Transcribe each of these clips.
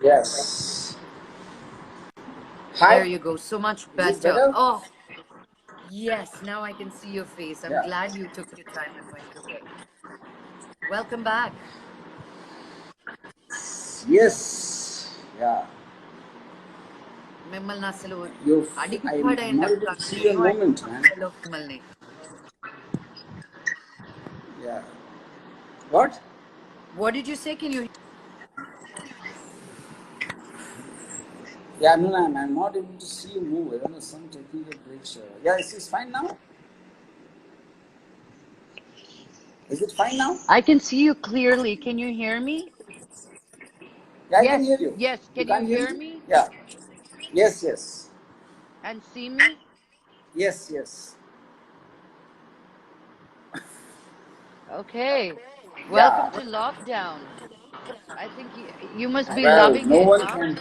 Yes. There Hi. you go. So much Is it better. better? Oh, yes. Now I can see your face. I'm Yeah. glad you took your time and went to bed. Welcome back. Yes. Yeah. మిమ్మల్ని అసలు I'm not అడిగిపడేయండి able అక్క to see your నేను movement, man. మిమ్మల్ని. Yeah. What? What did you say? Can you? Yeah, no, I'm not able to see you move. I don't know, some technical glitch. Yeah, it's fine now? Is it fine now? I can see you clearly. Can you hear me? Yeah, I can Yes. hear you. Yes. You Can you can't hear hear me? me Yeah. Yes, yes. and see me? Yes, yes. Okay. Yeah. Welcome to lockdown. I think you must be Well, loving no it, one huh? can.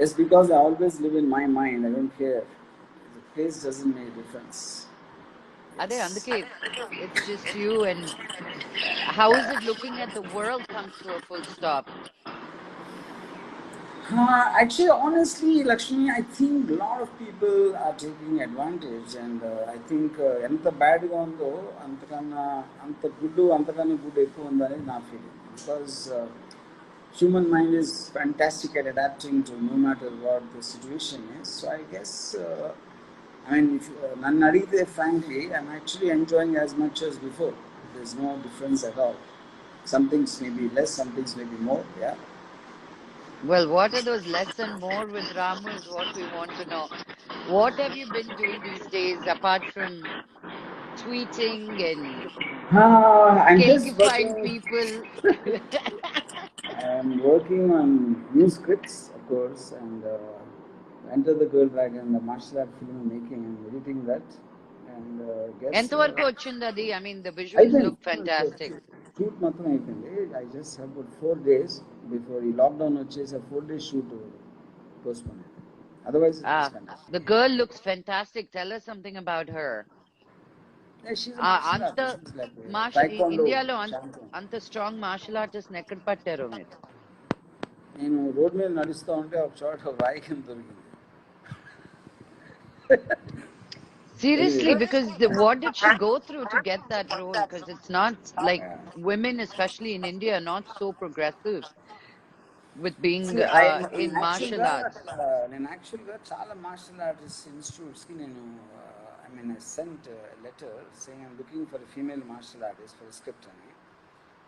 It's because I always live in my mind. I don't care. The place doesn't make a difference. Ade, It's అందుకే it's just you and how is it looking at the world comes to a full stop? Actually, honestly, Lakshmi, I think a lot of people are taking advantage, and I think ఎంత బ్యాడ్గా ఉందో అంతకన్నా అంత good అంతకన్నా good ఎక్కువ ఉందని నా feeling because human mind is fantastic at adapting to no matter what the situation is. So I guess, I mean, if none adite, frankly, I'm actually enjoying as much as before. There's no difference at all. Some things may be less, some things may be more. Yeah. Well, what are those less and more with Ramu is what we want to know. What have you been doing these days apart from tweeting and I'm just cakeifying working. people? I'm working on new scripts, of course, and Enter the Girl Dragon, the martial art film making and editing that. And guess ఎంతవరకు వచ్చింది అది? I mean, the I visuals think look fantastic. shoot మాత్రం అయిపోయింది. I just have about 4 days before ఈ lockdown వచ్చేసి 4 days shoot postpone. Otherwise, it was fantastic. The girl looks fantastic. Tell us something about her. Yeah, she's a martial అంత artist. She's like a taekwondo ఇండియాలో champion. అంత strong martial artist ఎక్కడ పట్టారు మీరు? నేను road మీద నడుస్తూ ఉంటే ఒక చోట రాయి కింద దొరికింది. Seriously, Anyway, because what did she go through to get that role? Because it's not like women, especially in India, are not so progressive with being see, in martial arts. నేను యాక్చువల్గా చాలా మార్షల్ ఆర్టిస్ట్ ఇన్స్టిట్యూట్స్కి నేను I mean I sent letter saying I'm looking for female martial artist for script అని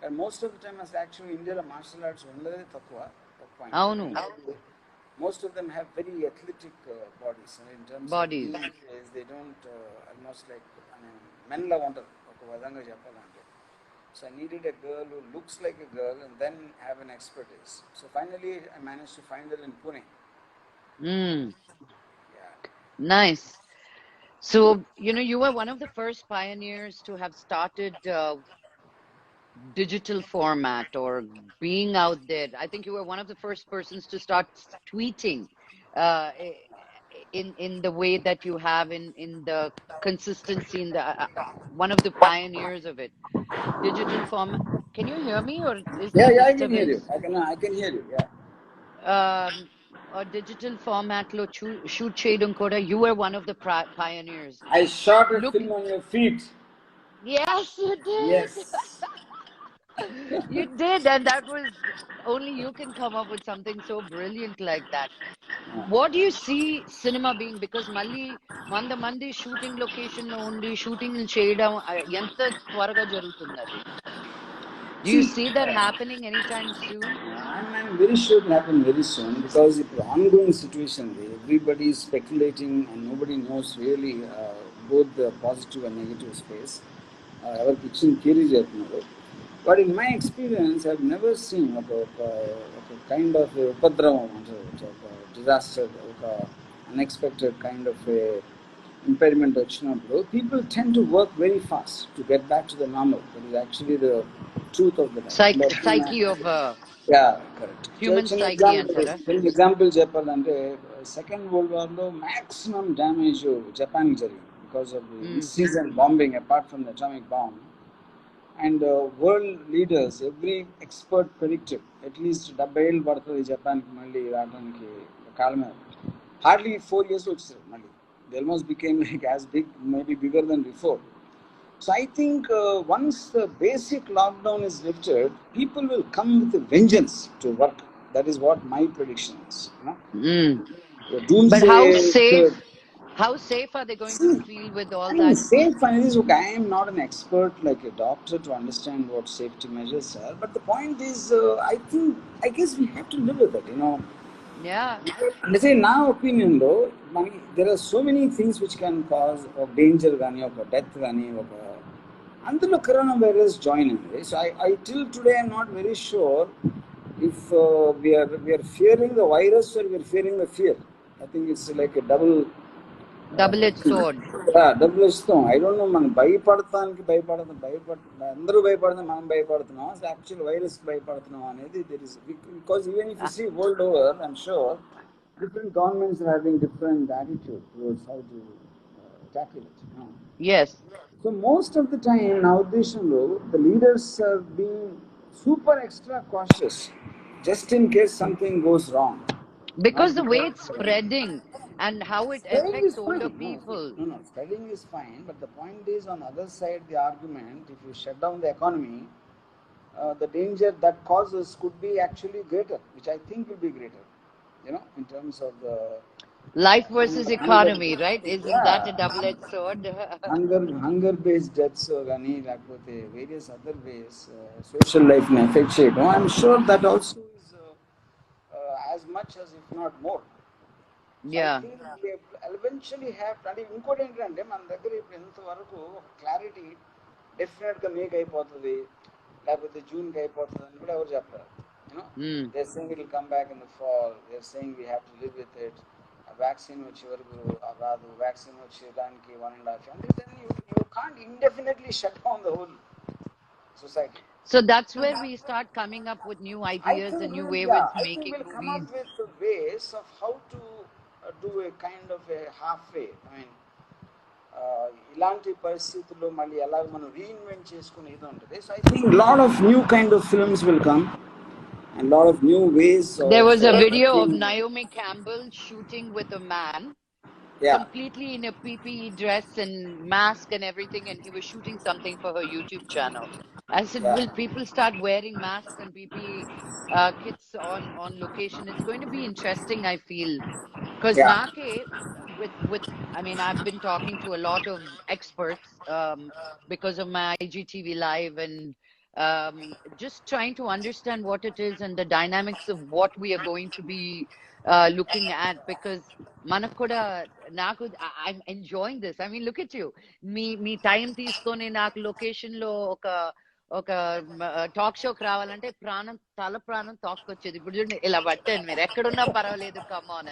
and most of the time అసలు యాక్చువల్గా ఇండియాలో martial arts ఉండేదే తక్కువ అవును. most of them have very athletic bodies in terms Bodies. of phase, they don't almost like I mean, men la ఉంటారు ఒక విధంగా చెప్పాలంటే. So I needed a girl who looks like a girl and then have an expertise. So finally I managed to find her in Pune. Yeah. Nice. So, you were one of the first pioneers to have started digital format or being out there. I think you were one of the first persons to start tweeting uh, in the way that you have in the consistency in the one of the pioneers of it. Digital format. Can you hear me or is Yeah, there yeah, I can hear you. disturbance? I can hear you. Yeah. A digital format lo shoot cheyadam kuda you were one of the pioneers. I shot a Look, film on your feet. yes, you did. Yes. You did, and that was only you can come up with something so brilliant like that. What do you see cinema being? Because Malli, Mandi shooting location lo undi, shooting cheyadam enta twaraga jarugutunnadi. Do you See, see that happening anytime soon? I'm very sure it will happen very soon because it's an ongoing situation. Everybody is speculating and nobody knows really both the positive and negative space. ఎవరికి ఇచ్చిన theory చెప్తున్నారు but in my experience I never seen ఒక kind of ఉపద్రవం అంటారు ఒక disaster ఒక unexpected kind of impairment వచ్చినప్పుడు people ten to work very fast to get back to the normal that is actually the truth of the Psyche of yeah correct human చిన్న psyche example చెప్పాలంటే second world వార్లో maximum damage జపాన్కి జరిగింది because of the in-season bombing apart from the atomic bomb. and world leaders, every expert predicted at least 70 ఏళ్ళు పడుతుంది జపాన్కి మళ్ళీ రావడానికి కాళ్ళ మీద. Hardly 4 years వచ్చేసారు మళ్ళీ. They almost became like as big, maybe bigger than before. So I think once the basic lockdown is lifted, people will come with a vengeance to work. That is what my prediction is. You know? The But doomsday. how safe are they going to feel with all I mean, that? safe finally is okay. I am not an expert like a doctor to understand what safety measures are. But the point is, I guess we have to live with it, you know. Yeah. Let's say, now opinion though, there are so many things which can cause a danger, or death, or అందులో coronavirus join in. So I till today I'm not very sure if we are fearing the virus or we are fearing the fear. I think it's like a Double-edged sword. double-edged sword. I don't know, మనం భయపడతానికి అందరూ భయపడుతున్నాం, మనం భయపడుతున్నాం, actual virus భయపడుతున్నాం అనేది there is, because even if you see world over, I'm sure different governments are having different attitude towards how to tackle it. You know? Yes. So most of the time now the leaders are being super extra cautious just in case something goes wrong. Because the way it's spreading and how it affects older people. No, spreading is fine, but the point is, on the other side, the argument, if you shut down the economy, the danger that causes could be actually greater, which I think will be greater, you know, in terms of the life versus economy, right? Isn't that a double-edged sword? hunger-based deaths or various other ways, social life may affect it. I'm sure that also is as much as, if not more. Yeah. I think we eventually have to. ఇంకోటి ఏంటంటే మన దగ్గర ఇప్పుడు ఇంతవరకు clarity డెఫినెట్గా make అయిపోతుంది, లేకపోతే జూన్కి అయిపోతుంది అని కూడా ఎవరు చెప్తారు. They're saying it will come back in the fall. They're saying we have to live with it. Vaccine వచ్చే వరకు రాదు, vaccine వచ్చేదానికి 1.5 years. Then you can't indefinitely shut down the whole society. So that's where we start coming up with new ideas and new ways of making movies. Come up with ways of how to do a kind of a halfway. I mean, ఇలాంటి పరిస్థితుల్లో మళ్ళీ ఎలా మనం reinvent చేసుకుని ఇది ఉంటుంది. So I think a lot of new kind of films will come and a lot of new ways. There was a video of Naomi Campbell shooting with a man, completely in a PPE dress and mask and everything, and he was shooting something for her YouTube channel. I said, will people start wearing masks and PPE kits on location? It's going to be interesting, I feel. Because I mean, I've been talking to a lot of experts because of my IGTV Live, and just trying to understand what it is and the dynamics of what we are going to be looking at. Because manakuda naku, I'm enjoying this. I mean, look at you. Me time teeskoni నాకు location లో ఒక talk షోకి రావాలంటే తల ప్రాణం తోక్కొచ్చేది. ఇప్పుడు చూడండి, ఇలా పట్టాను, మీరు ఎక్కడున్నా పర్వాలేదు, come on.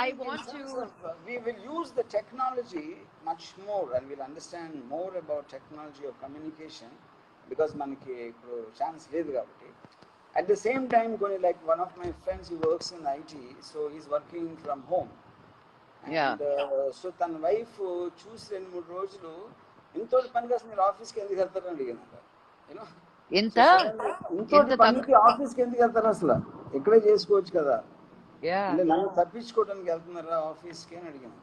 I want to. We will use the technology much more, and we'll understand more about technology of communication, because మనకి ఇప్పుడు ఛాన్స్ లేదు కాబట్టి. At the same time, like one of my friends who works in IT, so he's working from home. And so తన wife చూసి 2-3 రోజులు ఇంతోటి పని కోసం మీరు ఆఫీస్కి ఎందుకు వెళ్తారని అడిగాను. ఇంతోటి పనికి ఆఫీస్కి ఎందుకు వెళ్తారు, అసలు ఇక్కడే చేసుకోవచ్చు కదా, అంటే నన్ను తప్పించుకోవడానికి వెళ్తున్నారా ఆఫీస్కి అని అడిగాను.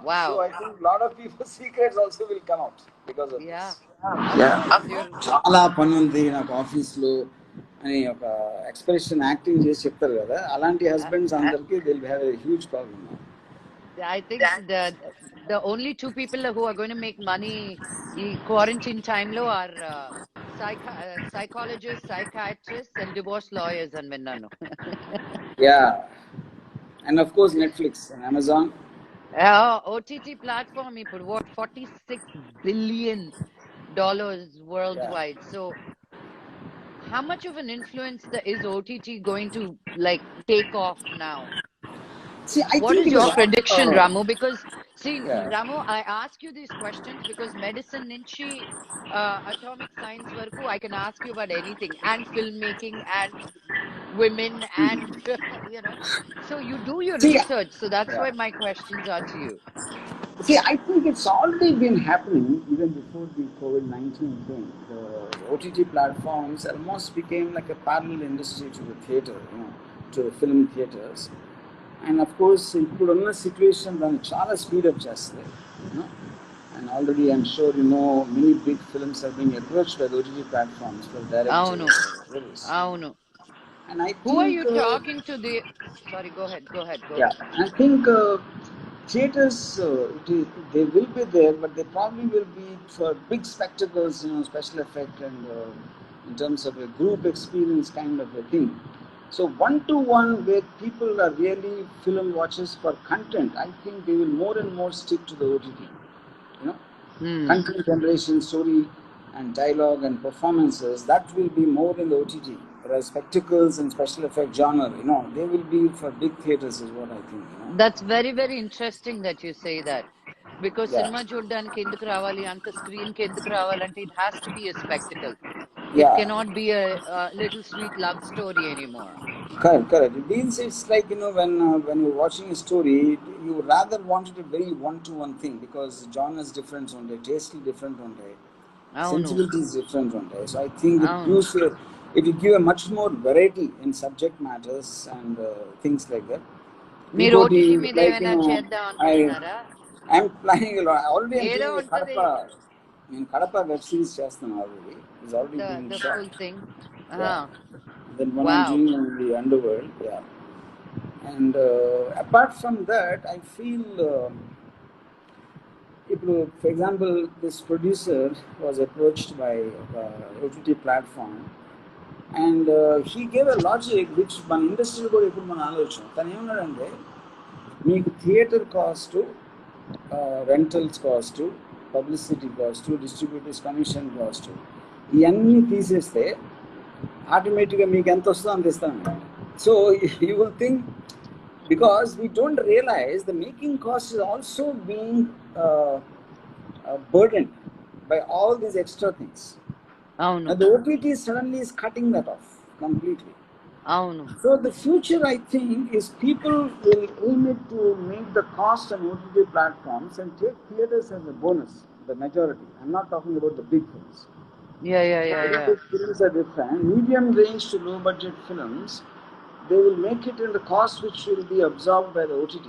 So I think a lot of people's secrets also will come out because of this. చాలా పని ఉంది నాకు ఆఫీస్లో అని ఒక ఎక్స్ప్రెషన్ యాక్టింగ్ చేసి చెప్తారు కదా, అలాంటి హస్బెండ్స్ అందరికి they will have a huge problem. I think the only 2 people who are going to make money in quarantine time lo are psychologists, psychiatrists, and divorce lawyers and vinnanu. And of course Netflix and Amazon. OTT platform ఇప్పుడు what, $46 billion worldwide. So how much of an influence is OTT going to like take off now? See, what is your prediction, Ramu? Because see, Ramu, I ask you these questions because medicine nunchi atomic science varaku I can ask you about anything, and filmmaking and women and you know, so you do your research, so that's why my questions are to you. See, I think it's already been happening even before the COVID-19 thing. The OTT platforms almost became like a parallel industry to the theater, to the film theaters. And of course, ఇప్పుడున్న situation దాన్ని చాలా speedup చేస్తుంది you know and already I'm sure many big films are being approached by the OTT platforms for direct Avunu. release. Avunu. And I Who are think, you talking to? Sorry, go ahead. yeah, I think theaters, they will be there, but they probably will be for big spectacles, special effect, and in terms of a group experience kind of a thing. So one-to-one, where people are really film watchers for content, I think they will more and more stick to the OTT. Content generation, story and dialogue and performances, that will be more in the OTT. Whereas spectacles and special effect genre, they will be for big theaters is what I think. That's very, very interesting that you say that. Because Yeah. cinema చూడడానికి ఎందుకు రావాలి అంత screen కి ఎందుకు రావాలంటే it has to be a spectacle. It Yeah. cannot be a little sweet love story anymore. Correct. It means it's like when you're watching a story, you rather wanted a very one-to-one thing because genre is different on day, taste is different on day, sensibility is different on day. So I think it will give a much more variety in subject matters and things like that. మీరు OTT మీద ఏమైనా చేద్దాం అనుకుంటున్నారా? I'm planning a lot. Already I'm ఏదో doing ఉంటది. Kadapa web series చేస్తాను already. It's already being the shot. full thing. Yeah. Then one Wow. I'm doing in the underworld, yeah. And apart from that, I feel, for example, this producer was approached by OTT platform, and he gave a logic which మన industry కూడా ఇప్పుడు మనం ఆలోచన. తను ఏమన్నాడంటే, మీకు theatre cost, rentals cost, publicity cost, distributors commission cost, ఇవన్నీ తీసేస్తే ఆటోమేటిక్గా మీకు ఎంత వస్తుందో అంత ఇస్తాను. So you will think, because we don't realize the making cost is also being burdened by all these extra things. And the OTT suddenly is cutting that off completely. So the future, I think, is people will aim it to make the cost on OTT platforms and take theaters as a bonus, the majority. I'm not talking about the big films. Yeah. Big films are different. Medium range to low budget films, they will make it in the cost which will be absorbed by the OTT.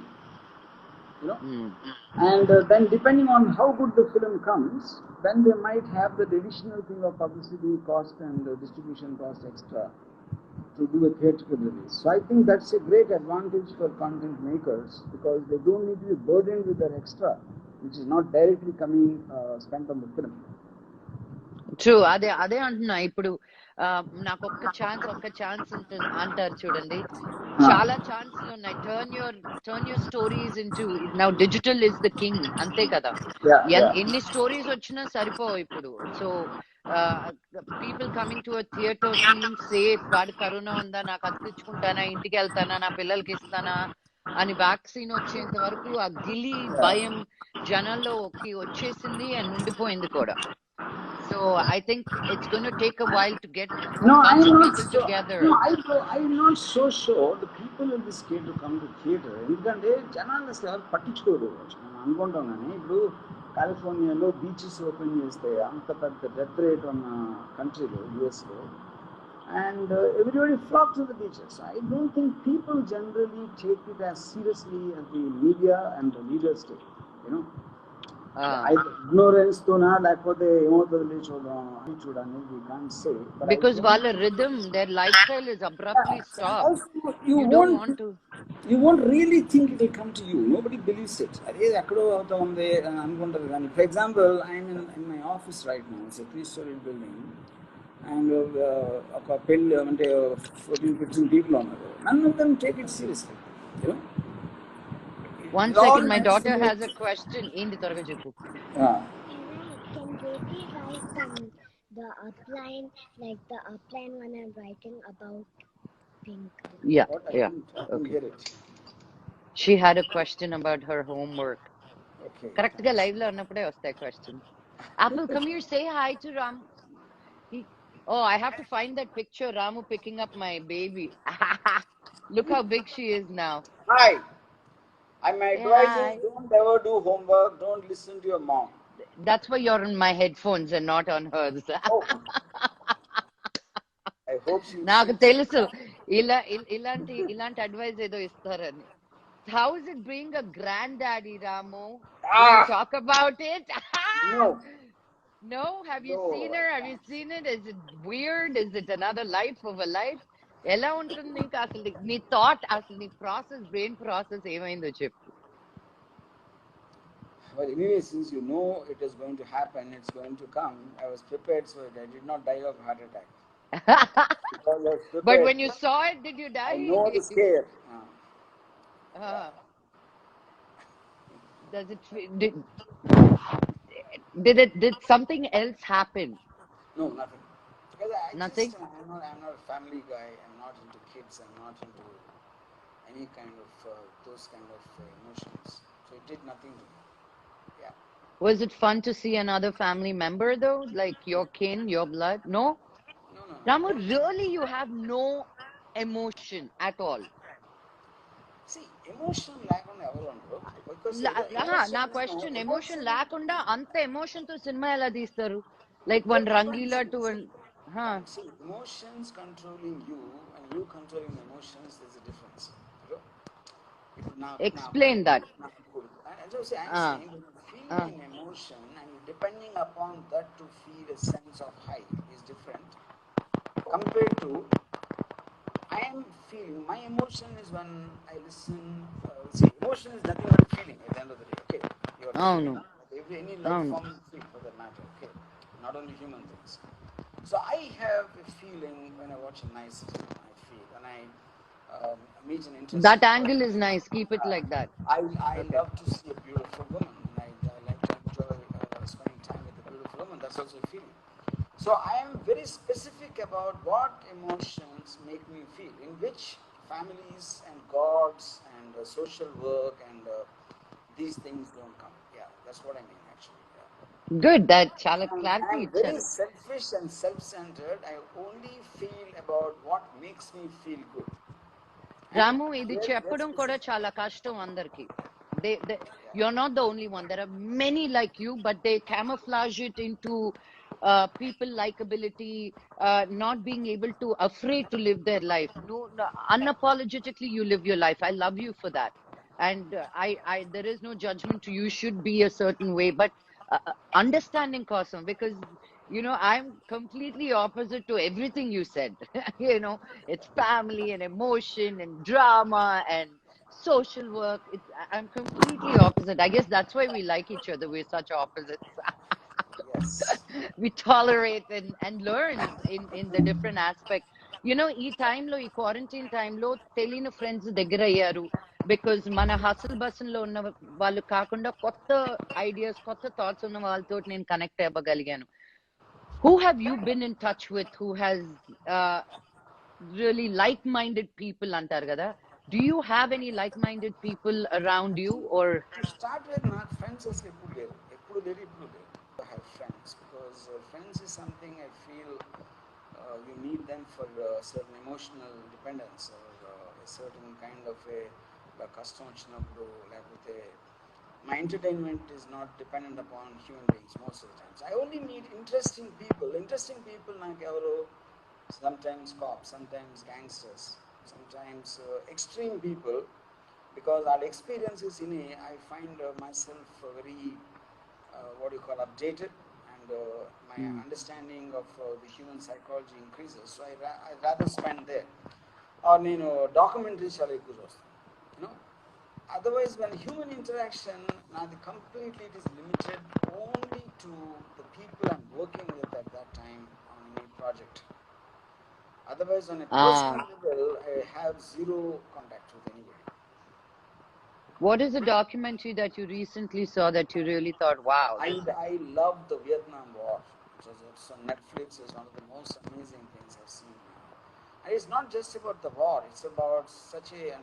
And then depending on how good the film comes, then they might have the additional thing of publicity cost and distribution cost extra to do a theatrical release. So I think that's a great advantage for content makers because they don't need to be burdened with that extra, which is not directly coming spent on the film. True. అదే అంటున్నా. ఇప్పుడు నాకు ఒక్క chance అంటారు చూడండి, చాలా ఛాన్స్లు ఉన్నాయి. Turn your stories into, now digital is the king, అంతే కదా. ఎన్ని స్టోరీస్ వచ్చినా సరిపోవు ఇప్పుడు. So people coming to a theatre feeling safe. వాడు కరోనా ఉందా, నాకు అది తెచ్చుకుంటానా, ఇంటికి వెళ్తానా, నా పిల్లలకి ఇస్తానా అని వ్యాక్సిన్ వచ్చేంత వరకు ఆ గిలి భయం జనాల్లోకి వచ్చేసింది అండ్ ఉండిపోయింది కూడా. So I think it's going to take a while to get people together. No, I'm not so sure the people will be scared to come to theater. ఎందుకంటే జనాలు అసలు ఎవరు పట్టించుకోరు. మనం అనుకుంటాం కానీ ఇప్పుడు కాలిఫోర్నియాలో బీచెస్ ఓపెన్ చేస్తే అంత పెద్ద డెత్ రేట్ ఉన్న కంట్రీలో, యుఎస్లో, and everybody flock to the beaches. I don't think people generally take it as seriously as the media and the leaders take, ignorance తోనా లేకపోతే ఏమవుతుంది చూడని we can't say. Because వాళ్ళ rhythm, their lifestyle is abruptly stopped. Also, you won't really think it will come to you. Nobody believes it. అదే ఎక్కడో అవుతా ఉంది అని అనుకుంటారు కానీ, for example, I'm in my office right now. It's a 3-story building. And ఒక పెళ్ళి అంటే 14-15 people ఉన్నారు. None of them take it seriously. One second, my daughter has a question. ఏంటి త్వరగా చెప్పు. Can JP write the outline, like the outline when I'm writing about pink? Yeah. Okay. She had a question about her homework. Okay. Correct ga live lo annappude vastayi question. Apple, come here, say hi to Ram. I have to find that picture, Ramu picking up my baby. Look how big she is now. Hi. My Hey, advice is hi. don't ever do homework, don't listen to your mom. That's why you're on my headphones and not on hers. Oh, I hope నాకు she తెలుసు ఇలాంటి advice ఏదో ఇస్తారని. How is it being a granddaddy, Ramu? Will you ah talk about it? no No? Have you seen no her? I Have you can't. seen it? Is it weird? Is it another life of a life? ఎలా ఉంటుంది నీకు అసలు నీ thought అసలు నీ process brain process ఏమైందో చెప్పు. Well, anyway, since you know it is going to happen, it's going to come. I was prepared, so I did not die of heart attack because I was But prepared. when you saw it, did you I die? know the scare. Uh, does it did something else happen? No, nothing. Because Nothing? I'm not a family guy. I'm not into kids. I'm not into any kind of those kind of emotions. So it did nothing to me. Yeah. Was it fun to see another family member though? Like your kin, your blood? No? No, no, no. Ramu, Don't really you have no emotion at all? see emotion లేకుండా ఎవరు ఉండరు because నా emotions no question emotion emotion. లేకుండా అంత emotion తో cinema ఎలా తీస్తారు? Like one Rangila to one. Huh. See, emotions controlling you and you controlling emotions, there's a difference. You know? Now, Explain that. I'm Uh, saying when you're feeling uh. an emotion and you're depending upon that to feel a sense of high is different compared to I am feeling. My emotion is when I listen. See, emotion is nothing but feeling at the end of the day. Okay, you are Oh feeling. no. Any life Oh no. form you feel for that matter. Okay, not only human things. So I have a feeling when I watch a nice film. I feel when I meet an interesting That angle is person. nice. Keep it like that. I Okay. love to see a beautiful woman, and I like to enjoy spending time with a beautiful woman. That's also a feeling. So I am very specific about what emotions make me feel, in which families and gods and social work and these things don't come. Yeah, that's what I mean actually. Yeah. Good. That chala I clarity am very icharu. selfish and self-centered. I only feel about what makes me feel good. And Ramu, ఇది very చెప్పడం కూడా specific. చాలా కష్టం అందరికి. You're not the only one. There are many like you, but they camouflage it into people likability, not being able to afraid to live their life. No, no, unapologetically you live your life. I love you for that, and there is no judgment to you. Should be a certain way, but understanding Kosam, because I'm completely opposite to everything you said. It's family and emotion and drama and social work. I'm completely opposite. I guess that's why we like each other. We're such opposites. Yes. We tolerate and learn in the different aspect. ఈ టైంలో ఈ quarantine టైంలో తెలియని friends దగ్గర అయ్యారు because మన hassle బసన్ లో ఉన్న వాళ్ళు కాకుండా కొత్త ఐడియాస్ కొత్త థాట్స్ ఉన్న వాళ్ళతో నేను connect అవ్వగలిగాను. Who have you been in touch with who has uh, really like-minded people అంటారు కదా? Do you have any like-minded people around you or To start with, not friends as ఎప్పుడు లేరు. I have friends because friends is something I feel you need them for certain emotional dependence or a certain kind of a కష్టం వచ్చినప్పుడు లేకపోతే my entertainment is not dependent upon human beings most of the times. I only need interesting people. Interesting people నాకు ఎవరు sometimes cops, sometimes gangsters, sometimes extreme people because our experiences in a I find myself very what do you call updated and my understanding of the human psychology increases, so I rather spend there or documentaries చాలా ఎక్కువ చూస్తాను. Otherwise when human interaction now completely it is limited only to the people I'm working with at that time on any project. Otherwise on a personal level I have zero contact with anybody. what is the documentary that you recently saw that you really thought, wow, I love the Vietnam War. It's on Netflix. It's one of the most amazing things I've seen. And it's not just about the war. It's about such a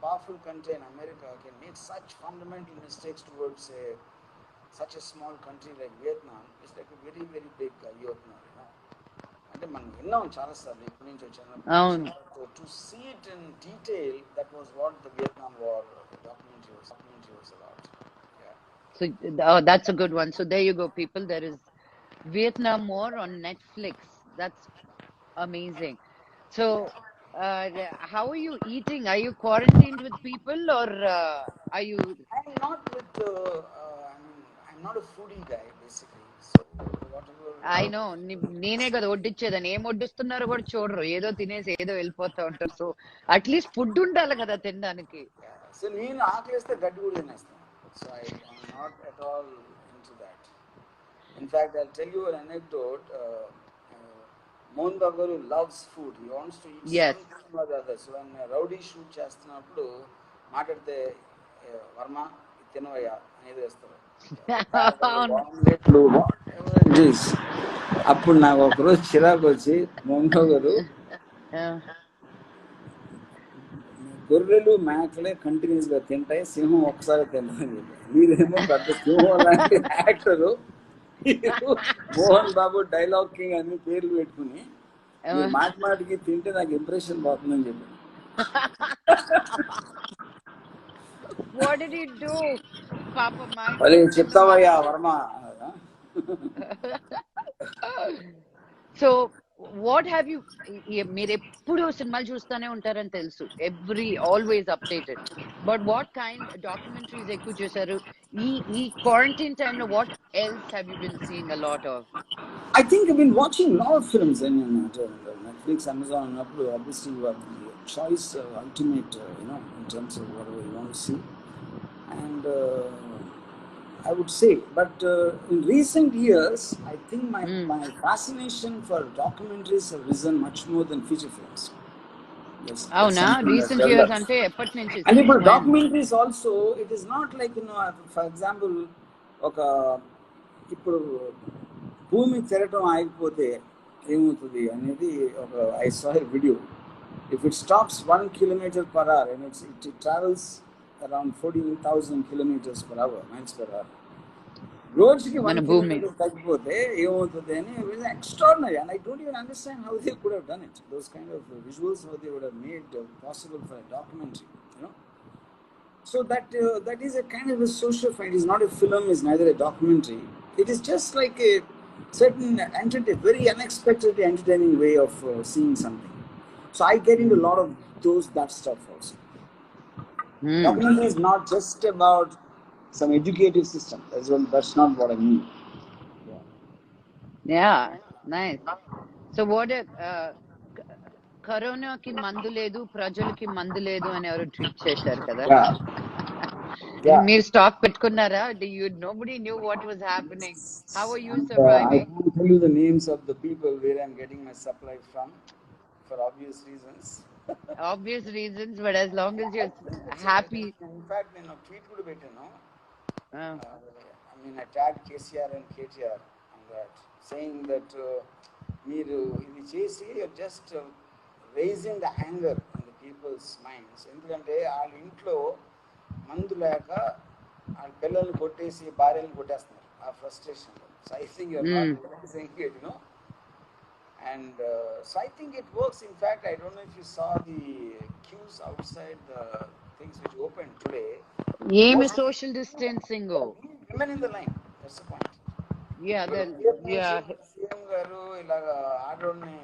powerful country in America can make such fundamental mistakes towards such a small country like Vietnam. It's like a very very big eye-opener. And అంటే మనం విన్నాం చాలాసార్లు ఇక్కడి నుంచి అవును. వచ్చాను to see it in detail that was what the Vietnam war documentary was about. Yeah. So that's a good one. So there you go, people. There is Vietnam War on Netflix. That's amazing. So, how are you eating? Are you quarantined with people, or are you? I'm not with I'm not a foodie guy basically, so whatever I know. నేనే కదా వడ్డిచ్చేదని ఏం వడ్డిస్తున్నారో కూడా చూడరు, ఏదో తినేసి ఏదో వెళ్ళిపోతా ఉంటారు. సో అట్లీస్ట్ ఫుడ్ ఉండాలి కదా తినడానికి. సో నేను ఆకలిస్తే గడ్డి కూడా తినేస్తాను. So I'm not at all into that. In fact, I'll tell you an anecdote. Mohan Bagaru loves food. He wants to eat Yes. something or the other. So when Rowdy shoot చేస్తున్నప్పుడు మాట్లాడితే వర్మ తినవయ్యా అనేది వేస్తారు. ఆమ్లెట్లు అప్పుడు నాకు ఒకరోజు చిరాకు వచ్చి మోహన్ గారు గొర్రెలు మేకలే కంటిన్యూస్ గా తింటాయి, సింహం ఒక్కసారి తింటుంది. మీరేమో పెద్ద సింహం లాంటి actor, Mohan Babu dialogue king అని పేర్లు పెట్టుకుని మాటి మాటికి తింటే నాకు ఇంప్రెషన్ పోతుందని చెప్పి. What did he do? Papa, mind. అదే చెప్తావయ్యా Varma. So what have you? మీరు ఎప్పుడు సినిమాలు చూస్తూనే ఉంటారని తెలుసు, always updated. But what kind documentaries ఎక్కువ చూసారు ఈ క్వారంటైన్ టైమ్ లో? What else have you been seeing a lot of? I think I've been watching a lot of films in Netflix, Amazon, and obviously you have the choice, ultimate, in terms of whatever you want to see. And I would say, but in recent years, I think my fascination for documentaries have risen much more than feature films. అవునా? Recent years అంటే ఎప్పటి నుంచి? And ఇప్పుడు documentaries also, it is not like, for example, ఒక ఇప్పుడు భూమి తిరగటం ఆగిపోతే ఏమవుతుంది అనేది ఒక I saw a video. If it stops 1 km/h and it travels around 14,000 km/h, miles per hour, రోజుకి 1 kilometer తగ్గిపోతే ఏమవుతుంది అని extraordinary. And I don't even understand how they could have done it. Those kind of visuals how they would have made possible for a documentary, So that is a kind of a social find. It's not a film, it's neither a documentary. It is just like a certain very unexpectedly entertaining way of seeing something. So I get into a lot of that stuff also. Documentary is not just about some educative system. That's not what I mean. Yeah, nice. So what కరోనాకి మందు లేదు, ప్రజలకి మందు లేదు అని ఎవరు tweet చేశారు కదా. మీరు స్టాక్ పెట్టుకున్నారా? Nobody knew what was happening. How are you surviving? I can't tell you the names of the people where I'm getting my supply from, for obvious reasons. Obvious reasons, but as long as you're happy. In fact, నేను tweet కూడా పెట్టాను. I tagged KCR and KTR on that, saying that మీరు ఇది చేసి you're just raising the anger in the people's minds. ఎందుకంటే వాళ్ళ ఇంట్లో మందు లేక వాళ్ళ పిల్లల్ని కొట్టేసి భార్యలను కొట్టేస్తున్నారు ఆ frustration. So I think you're not raising it, and so I think it works. In fact, I don't know if you saw the queues outside the things which opened today. ఏమి social distancing? Women in the line. That's the point. CM గారు ఇలాగ ఆడోళ్ళని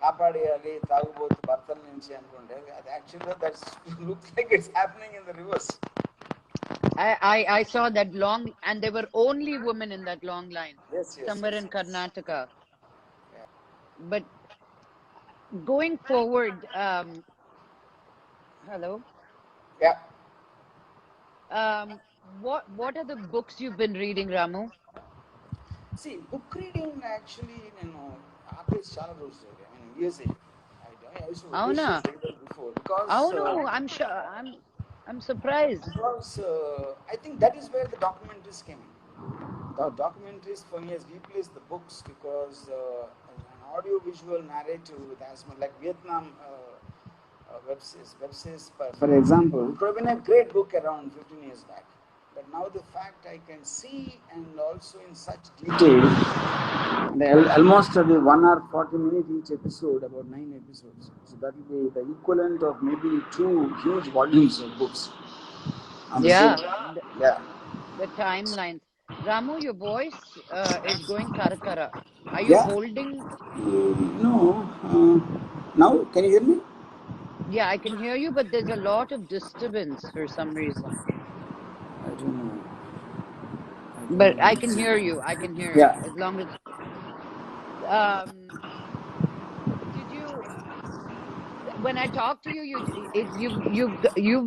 కాపాడేయాలి తాగుబోతు భర్తల నుంచి అనుకుంటే అది యాక్చువల్గా that's looks like it's happening in the reverse. I saw that long, and there were only women in that long line. Yes, somewhere in Karnataka. But going forward, hello? Yeah. What are the books you've been reading, Ramu? See, book reading actually, ఆపేసి చాలా రోజులు. years ago. I used to read before because. I'm sure. I'm surprised. Because I think that is where the documentaries came in. The documentaries for me has replaced the books because an audio-visual narrative with as much like Vietnam web series, for example, it could have been a great book around 15 years back. But now the fact I can see and also in such detail, and almost a 1 hour 40 minutes each episode, about 9 episodes. So that will be the equivalent of maybe 2 huge volumes of books on the same. Yeah, Yeah. the timelines. Ramu, your voice is going karakara. Are you Yeah. holding? No. Now, can you hear me? Yeah, I can hear you, but there's a lot of disturbance for some reason. I don't know. But I can hear you. I can hear you. Yeah. As long as did you when I talk to you, you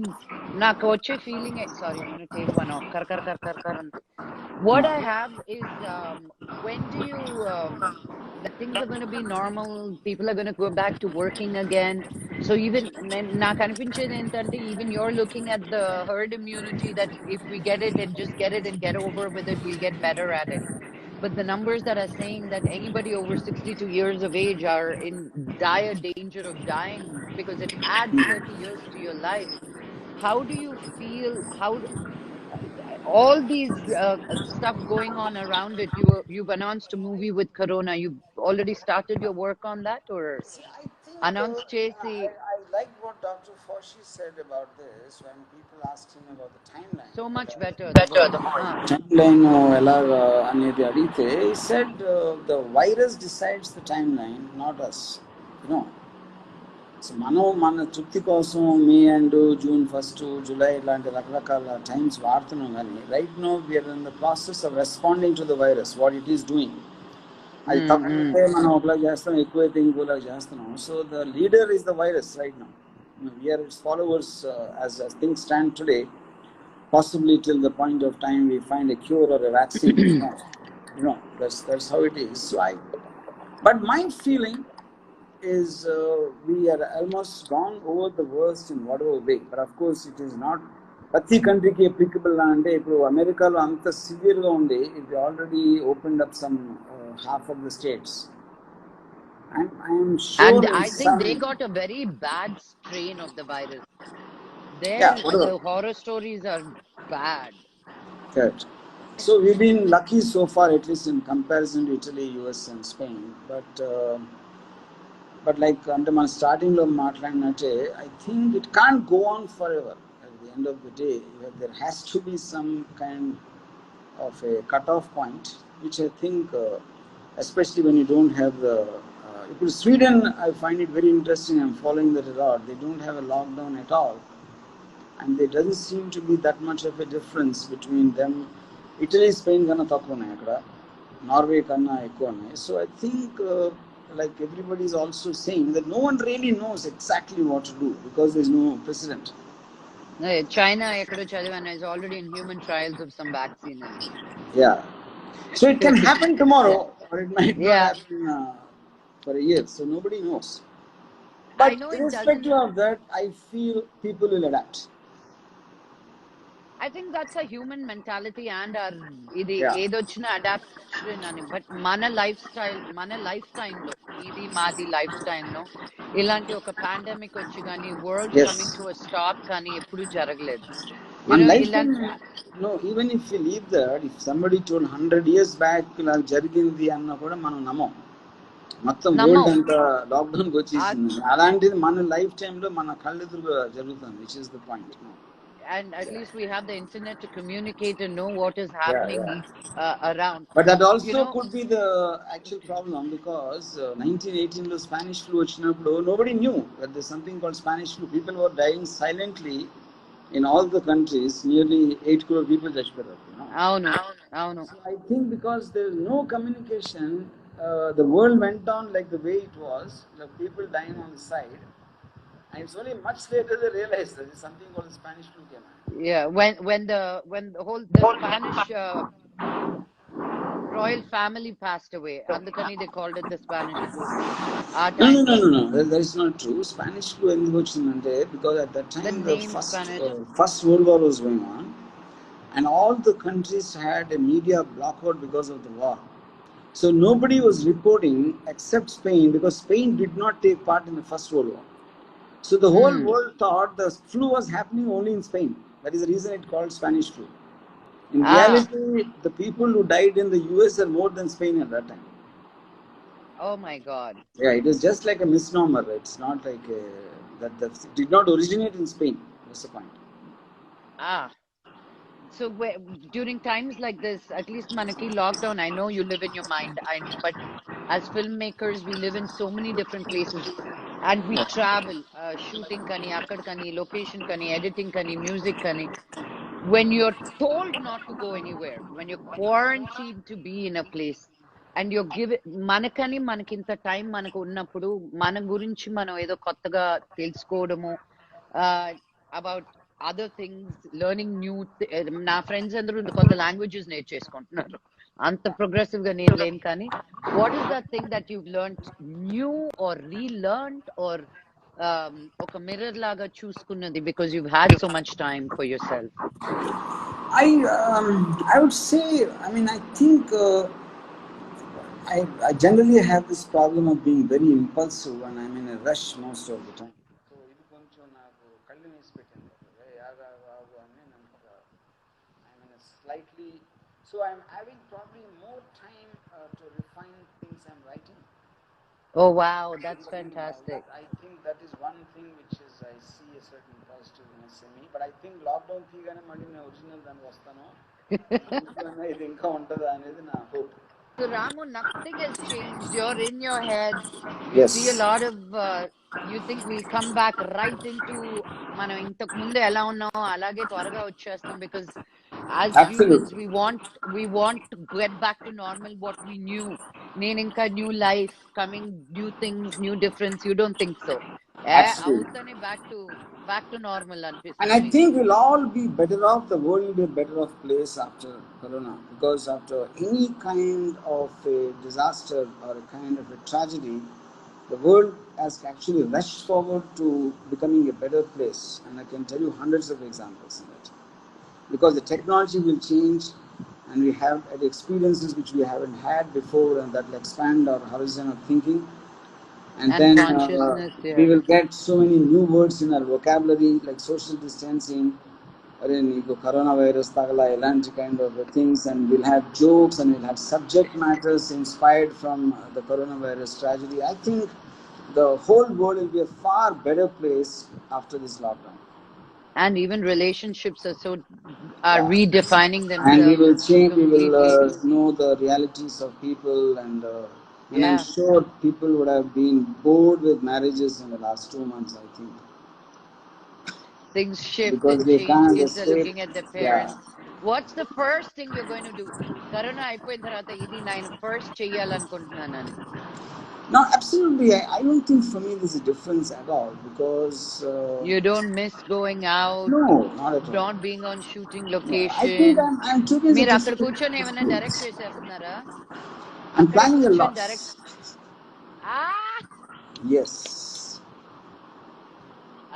na koche feeling it. Sorry, I'm gonna take one off. Kar kar kar kar kar. What I have is when do you like things are going to be normal, people are going to go back to working again. So even నాకు అనిపించేది ఏంటంటే even you're looking at the herd immunity that if we get it and just get it and get over with it, we'll get better at it. But the numbers that are saying that anybody over 62 years of age are in dire danger of dying because it adds 30 years to your life. How do you feel? All these stuff going on around it? You've announced a movie with Corona. You've already started your work on that, or See, I think announced I, Chesi? I like what Dr. Fauci said about this when people asked him about the timeline. So much better. The voice. Timeline అనేది అడిగితే he said the virus decides the timeline, not us. You know. So మనం మన తృప్తి కోసం మే and June 1 July ఇలాంటి రకరకాల times వాడుతున్నాం కానీ right now we're in the process of responding to the virus what it is doing. అది తక్కువైతే మనం ఒకలా చేస్తాం, ఎక్కువైతే ఇంకోలా చేస్తున్నాం. So the leader is the virus right now. We're its followers as things stand today, possibly till the point of time we find a cure or a vaccine. You know, that's how it is. So but my feeling is we are almost gone over the worst in whatever way. But of course it is not ప్రతి కంట్రీకి applicable అంటే ఇప్పుడు అమెరికాలో అంత సివియర్గా ఉంది. It already opened up some half of the states. I'm sure. And I think they got a very bad strain of the virus. The horror stories are bad. Correct. So we've been lucky so far, at least in comparison to Italy, US and Spain. But like under my starting lo maatladinate, I think it can't go on forever. At the end of the day, there has to be some kind of a cut-off point, which I think, especially when you don't have the. Sweden, I find it very interesting. I'm following that a lot. They don't have a lockdown at all, and there doesn't seem to be that much of a difference between them. Italy, Spain, kanna takku unnai akkada. Norway kanna ekku unnai. So I think. Like everybody is also saying that no one really knows exactly what to do because there's no precedent. China is already in human trials of some vaccine. Yeah. So it can happen tomorrow, or it might not happen for a year. So nobody knows. But irrespective of that, I feel people will adapt. I think that's a human mentality and our edochina adaptation ani. But mana lifetime lo meedi maadi lifetime lo ilanti oka pandemic vachi gaani world coming to a stop gaani eppudu jaragaledu. No, even if you leave that, if somebody told 100 years back ఇలా జరిగింది అన్న కూడా మనం నమ్మం. మొత్తం world అంతా lockdown వచ్చేసింది. అలాంటిది మన లైఫ్ టైంలో మన కళ్ళెదురుగా జరుగుతుంది, which is the point. And at least we have the internet to communicate and know what is happening around. But that also could be the actual problem because 1918 lo Spanish flu vachinappudu nobody knew that there's something called Spanish flu. People were dying silently in all the countries. Nearly 8 crore people chachipadaru. Avunu. So I think because there is no communication, the world went on like the way it was, like people dying on the side. And it's only much later they realized that there's something called the Spanish flu came out. Yeah, when the Spanish royal family passed away, andukani they called it the Spanish flu. No. That is not true. Spanish flu enduku vachindante because at that time the first World War was going on, and all the countries had a media blackout because of the war. So nobody was reporting except Spain, because Spain did not take part in the First World War. So the whole world thought the flu was happening only in Spain. That is the reason it called Spanish flu. In reality, the people who died in the US are more than Spain at that time. Oh my God. Yeah, it is just like a misnomer. It's not like that it did not originate in Spain. That's the point. Ah. So during times like this, at least manaki lockdown, I know you live in your mind, but as filmmakers, we live in so many different places and we travel, shooting kani, akkad kani, location kani, editing kani, music kani. When you're told not to go anywhere, when you're quarantined to be in a place, and you're given మనకని మనకింత time మనకు ఉన్నప్పుడు మన గురించి మనం ఏదో కొత్తగా తెలుసుకోవడము about other things learning new నా ఫ్రెండ్స్ అందరూ కొత్త లాంగ్వేజెస్ నేర్చేసుకుంటున్నారు అంత ప్రోగ్రెసివ్ గా నేను లేను కానీ what is that thing that you learned new or relearned or ఒక మిర్రర్ లాగా చూసుకున్నది because you had so much time for yourself I would say, I think I generally have this problem of being very impulsive and I'm in a rush most of the time. So ఇది కొంచెం నాకు కళ్ళు వేసి పెట్టింది. I'm in a slightly, so I'm having probably more time to refine things I'm writing. Oh wow, that's fantastic. I think that is one thing which is I see a certain positiveness in me. But I think lockdown తీగానే మళ్ళీ నేను original దానికి వస్తాను. ఇది ఇంకా ఉంటుందా అనేది నా hope. So Ramu, nothing has changed. You're in your head. You Yes. see a lot of. You think we'll come back right into మనం ఇంతకు ముందు ఎలా ఉన్నామో అలాగే త్వరగా వచ్చేస్తాం because as humans we want to get back to normal what we knew. నేను ఇంకా new life coming, new things, new difference. You don't think so? అవుతానే back to normal అనిపిస్తుంది. And I think we'll all be better off. The world will be a better off place after Corona, because after any kind of a disaster or a kind of a tragedy, the world has actually rushed forward to becoming a better place. And I can tell you hundreds of examples in it. Because the technology will change and we have experiences which we haven't had before, and that will expand our horizon of thinking. And then we will get so many new words in our vocabulary, like social distancing, coronavirus, kind of things, and we'll have jokes and we'll have subject matters inspired from the coronavirus tragedy. I think the whole world will be a far better place after this lockdown. And even relationships are redefining themselves. And we will change. We will know the realities of people, and I'm sure people would have been bored with marriages in the last 2 months. I think things shift because and change. Kids are looking at their parents. What's the first thing you're going to do? Corona అయిపోయిన తర్వాత ఇది నేను first చేయాలనుకుంటున్నానని. No, absolutely. I don't think for me there's a difference at all, because you don't miss going out. No, not at all. Not being on shooting location. I think I'm taking. మీరు అక్కడ కూర్చొని ఏమైనా direct చేసేస్తున్నారా? I'm planning a lot. Yes.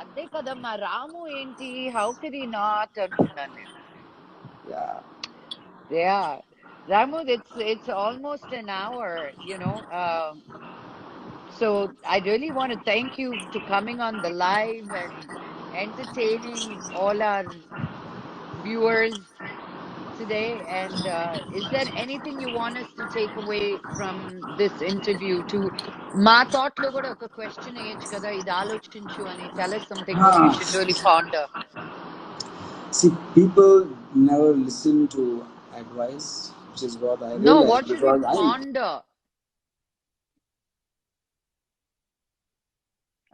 అదే కదమ్మా రాము ఏంటి how can he not అనుకున్నాను నేను. Yeah. Ramu, it's almost an hour, so I really want to thank you to coming on the live and entertaining all our viewers today. And is there anything you want us to take away from this interview? To ma thought lo kuda oka question ayochu kada idi alochinchu ani. Tell us something that we should really ponder. See, people never listen to advice, which is what I realized. No, what should we ponder?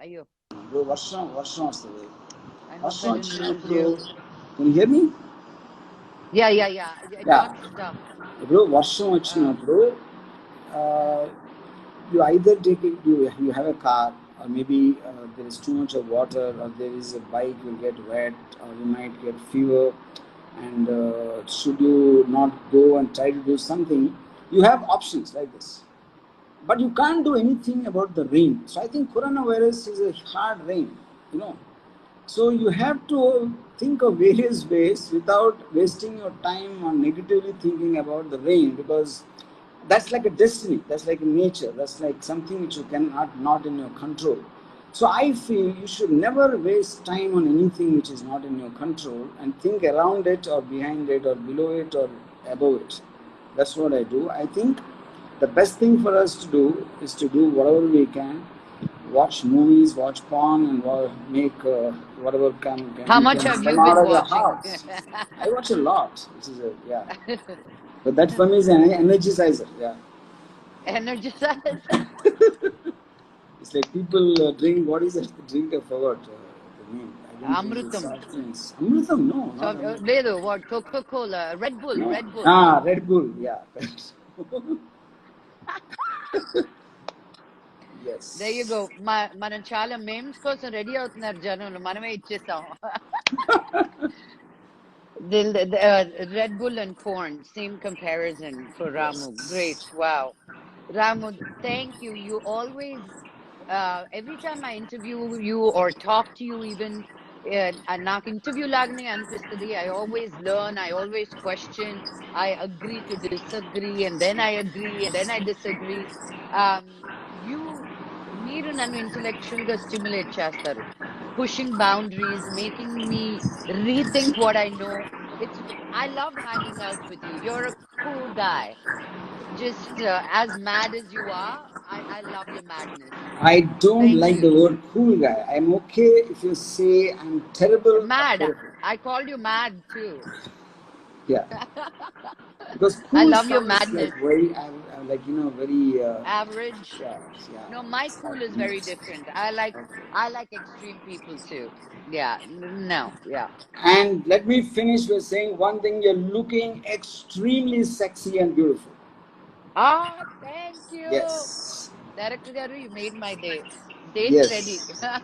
Ayyo. Varsham vastadi. Can you hear me? Yeah. Don't stop. Varsham vachinappudu you either take it, you have a car, or maybe there is too much of water, or there is a bike will get wet, or you might get fever, and should you not go and try to do something, you have options like this, but you can't do anything about the rain. So I think coronavirus is a hard rain, so you have to think of various ways without wasting your time on negatively thinking about the rain, because that's like a destiny, that's like nature, that's like something which you cannot, not in your control. So I feel you should never waste time on anything which is not in your control and think around it or behind it or below it or above it. That's what I do. I think the best thing for us to do is to do whatever we can. Watch movies, watch porn, and make whatever How you much can have come you out been of your watching? house. I watch a lot, which is yeah. But that for me is an energizer. Yeah, Energizer. it's like people drink. What is it? Drink? I forgot the name. I don't drink the Amrutam. soft drinks. Amrutam? No, So, not Amrutam. Ledo, what? Coca-Cola, Red Bull, No. Red Bull. Red Bull. Yeah. Yes. There you go. మనం చాలా memes కోసం ready అవుతున్నారు జనులు. మనమే ఇచ్చేసాం. Red Bull and porn, same comparison for Ramu. Great. Yes. Wow. Ramu, thank you. You always, every time I interview you or talk to you, even నాకు interview లాగానే అనిపిస్తుంది. I always learn, I always question, I agree to disagree, and then I agree, and then I disagree. Um, you, మీరు నన్ను intellectual గా stimulate చేస్తారు. Pushing boundaries, making me rethink what I know. I love hanging out with you. You're a cool guy. Just as mad as you are, I love your madness. I don't Thank like you. the word cool guy. I'm okay if you say I'm terrible. or Mad. terrible. I called you mad too. Yeah. Because I cool love your sounds madness. like very, like very. Average. Yeah, yeah. No, my cool is very Yes. different. I like extreme people too. Yeah. No. Yeah. And let me finish with saying one thing: you're looking extremely sexy and beautiful. Ah, thank you. Yes. Director Garu, you made my day. Date's ready. Yes.